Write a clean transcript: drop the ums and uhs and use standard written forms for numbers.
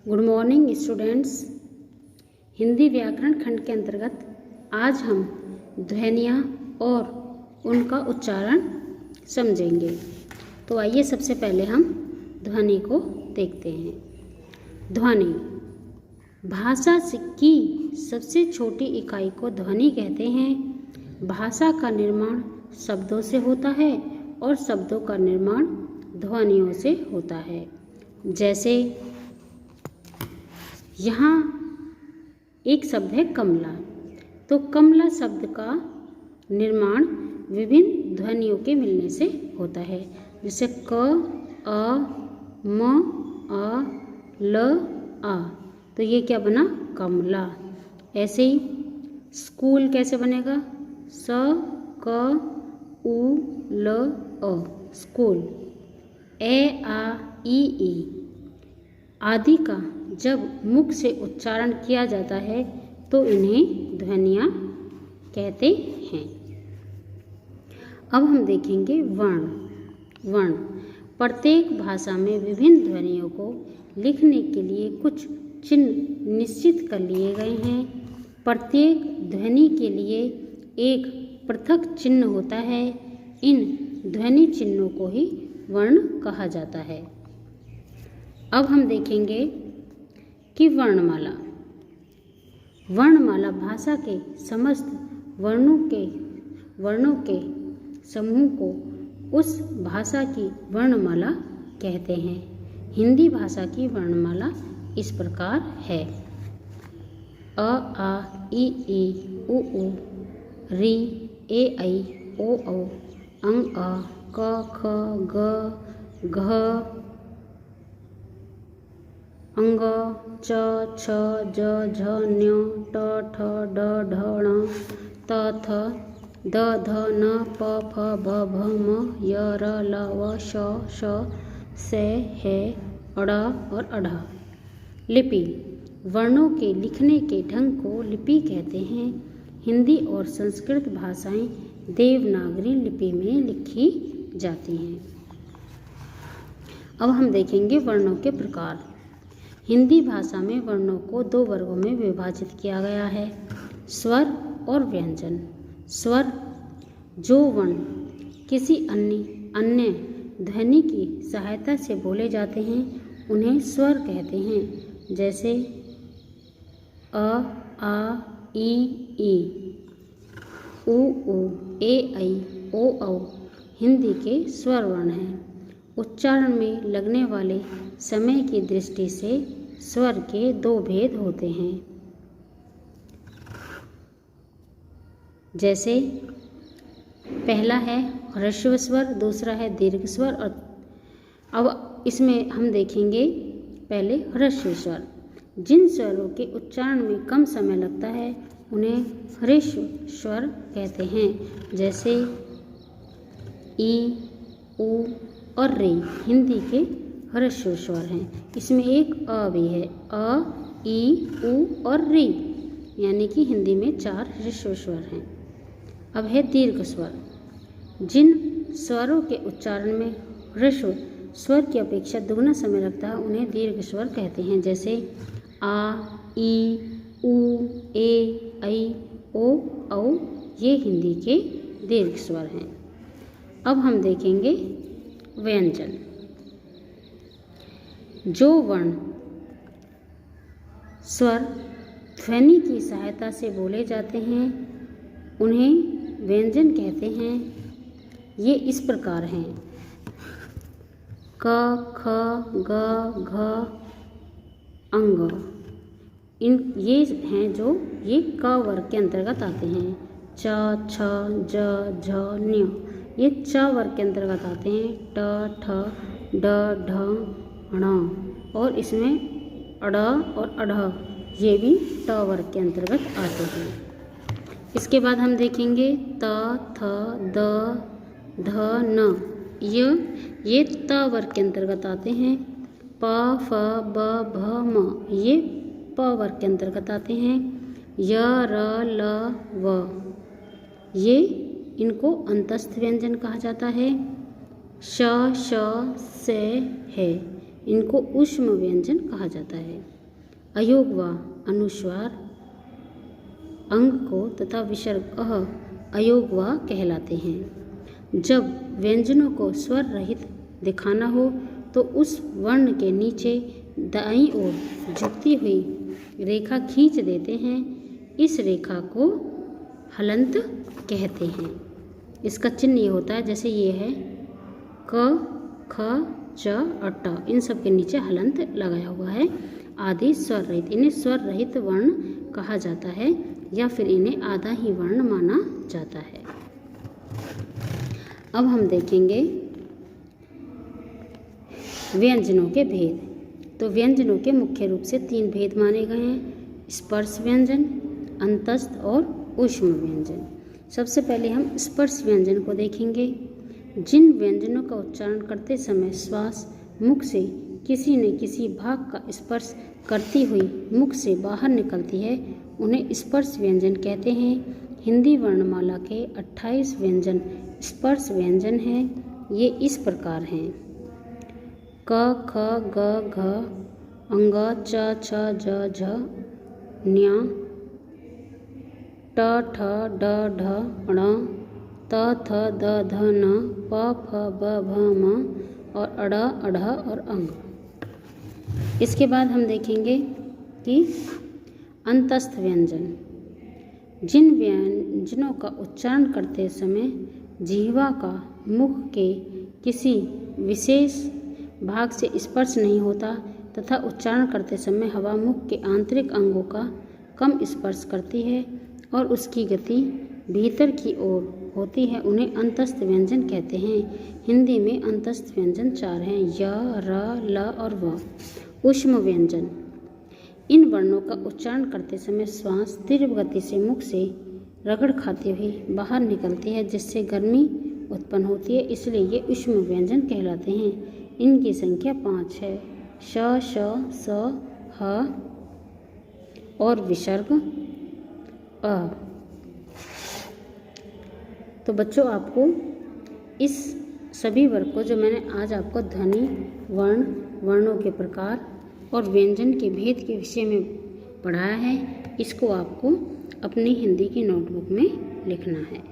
Good morning students. Hindi व्याकरण खंड के अंतर्गत आज हम ध्वनियाँ और उनका उच्चारण समझेंगे। तो आइए सबसे पहले हम ध्वनि को देखते हैं। ध्वनि भाषा की सबसे छोटी इकाई को ध्वनि कहते हैं। भाषा का निर्माण शब्दों से होता है और शब्दों का निर्माण ध्वनियों से होता है। जैसे यहाँ एक शब्द है कमला, तो कमला शब्द का निर्माण विभिन्न ध्वनियों के मिलने से होता है। जैसे क, अ, म, आ, ल, आ, तो ये क्या बना? कमला। ऐसे ही स्कूल कैसे बनेगा? स, क, उ, ल, अ, स्कूल। ए, आ, ई आदि का जब मुख से उच्चारण किया जाता है तो इन्हें ध्वनियाँ कहते हैं। अब हम देखेंगे वर्ण। वर्ण प्रत्येक भाषा में विभिन्न ध्वनियों को लिखने के लिए कुछ चिन्ह निश्चित कर लिए गए हैं। प्रत्येक ध्वनि के लिए एक पृथक चिन्ह होता है। इन ध्वनि चिन्हों को ही वर्ण कहा जाता है। अब हम देखेंगे कि वर्णमाला। वर्णमाला भाषा के समस्त वर्णों के समूह को उस भाषा की वर्णमाला कहते हैं। हिंदी भाषा की वर्णमाला इस प्रकार है। अ, आ, ई, उ, ऋ, ए, ऐ, ओ, औ, अं, अ, क, ख, ग, घ, अंग, च, छ, ज, झ, ञ, ट, ठ, ड, ढ, ण, त, थ, द, ध, न, प, फ, ब, भ, म, य, र, ल, व, श, से, है, अड़ और अढ़। लिपि वर्णों के लिखने के ढंग को लिपि कहते हैं। हिंदी और संस्कृत भाषाएं देवनागरी लिपि में लिखी जाती हैं। अब हम देखेंगे वर्णों के प्रकार। हिंदी भाषा में वर्णों को दो वर्गों में विभाजित किया गया है, स्वर और व्यंजन। स्वर जो वर्ण किसी अन्य ध्वनि की सहायता से बोले जाते हैं उन्हें स्वर कहते हैं। जैसे अ, आ, ई, उ, ए, ऐ, ओ, औ हिंदी के स्वर वर्ण हैं। उच्चारण में लगने वाले समय की दृष्टि से स्वर के दो भेद होते हैं। जैसे पहला है ह्रस्व स्वर, दूसरा है दीर्घ स्वर। और अब इसमें हम देखेंगे पहले ह्रस्व स्वर। जिन स्वरों के उच्चारण में कम समय लगता है उन्हें ह्रस्व स्वर कहते हैं। जैसे ई, उ और रे हिंदी के ह्रस्व स्वर हैं। इसमें एक अ भी है, अ, ई, उ और रे, यानी कि हिंदी में 4 ह्रस्व स्वर हैं। अब है दीर्घ स्वर। जिन स्वरों के उच्चारण में ह्रस्व स्वर की अपेक्षा दुगना समय लगता है उन्हें दीर्घ स्वर कहते हैं। जैसे आ, ई, उ, ए, ऐ, ओ, औ ये हिंदी के दीर्घ स्वर हैं। अब हम देखेंगे व्यंजन। जो वर्ण स्वर ध्वनि की सहायता से बोले जाते हैं उन्हें व्यंजन कहते हैं। ये इस प्रकार हैं: क, ख, ग, घ, अंग। ये हैं जो ये क वर्ग के अंतर्गत आते हैं। च, छ, ज, झ, ञ ये च वर्ग के अंतर्गत आते हैं। ट, ठ, ड, ढ, ण और इसमें अड़ और अढ़ ये भी ट वर्ग के अंतर्गत आते हैं। इसके बाद हम देखेंगे त, थ, द, ध, न ये त वर्ग के अंतर्गत आते हैं। प, फ, ब, भ, म ये प वर्ग के अंतर्गत आते हैं। य, र, ल, व ये इनको अंतस्थ व्यंजन कहा जाता है। श, से, है इनको ऊष्म व्यंजन कहा जाता है। अयोग व अनुस्वार अंग को तथा विसर्ग अयोग व कहलाते हैं। जब व्यंजनों को स्वर रहित दिखाना हो तो उस वर्ण के नीचे दाईं ओर झुकती हुई रेखा खींच देते हैं। इस रेखा को हलंत कहते हैं। इसका चिन्ह ये होता है, जैसे ये है क, ख, च और ट, इन सब के नीचे हलंत लगाया हुआ है। आदि स्वर रहित, इन्हें स्वर रहित वर्ण कहा जाता है या फिर इन्हें आधा ही वर्ण माना जाता है। अब हम देखेंगे व्यंजनों के भेद। तो व्यंजनों के मुख्य रूप से 3 भेद माने गए हैं: स्पर्श व्यंजन, अंतस्थ और ऊष्म व्यंजन। सबसे पहले हम स्पर्श व्यंजन को देखेंगे। जिन व्यंजनों का उच्चारण करते समय श्वास मुख से किसी न किसी भाग का स्पर्श करती हुई मुख से बाहर निकलती है, उन्हें स्पर्श व्यंजन कहते हैं। हिंदी वर्णमाला के 28 व्यंजन स्पर्श व्यंजन हैं। ये इस प्रकार हैं: क, ख, ग, घ, अंग, च, छ, ज, झ, ञ, ट, ठ, ड, ढ, ण, त, थ, द, ध, न, प, फ, ब, भ, म और अड़, अढ़ और अंग। इसके बाद हम देखेंगे कि अंतस्थ व्यंजन। जिन व्यंजनों का उच्चारण करते समय जिह्वा का मुख के किसी विशेष भाग से स्पर्श नहीं होता तथा उच्चारण करते समय हवा मुख के आंतरिक अंगों का कम स्पर्श करती है और उसकी गति भीतर की ओर होती है, उन्हें अंतस्थ व्यंजन कहते हैं। हिंदी में अंतस्थ व्यंजन 4 हैं: य, र, ल और व। ऊष्म व्यंजन। इन वर्णों का उच्चारण करते समय श्वास तीव्र गति से मुख से रगड़ खाती हुई बाहर निकलती है, जिससे गर्मी उत्पन्न होती है, इसलिए ये ऊष्म व्यंजन कहलाते हैं। इनकी संख्या 5 है: श, श, स, ह और विसर्ग अ। तो बच्चों, आपको इस सभी वर्ग को, जो मैंने आज आपको ध्वनि, वर्ण, वर्णों के प्रकार और व्यंजन के भेद के विषय में पढ़ाया है, इसको आपको अपनी हिंदी की नोटबुक में लिखना है।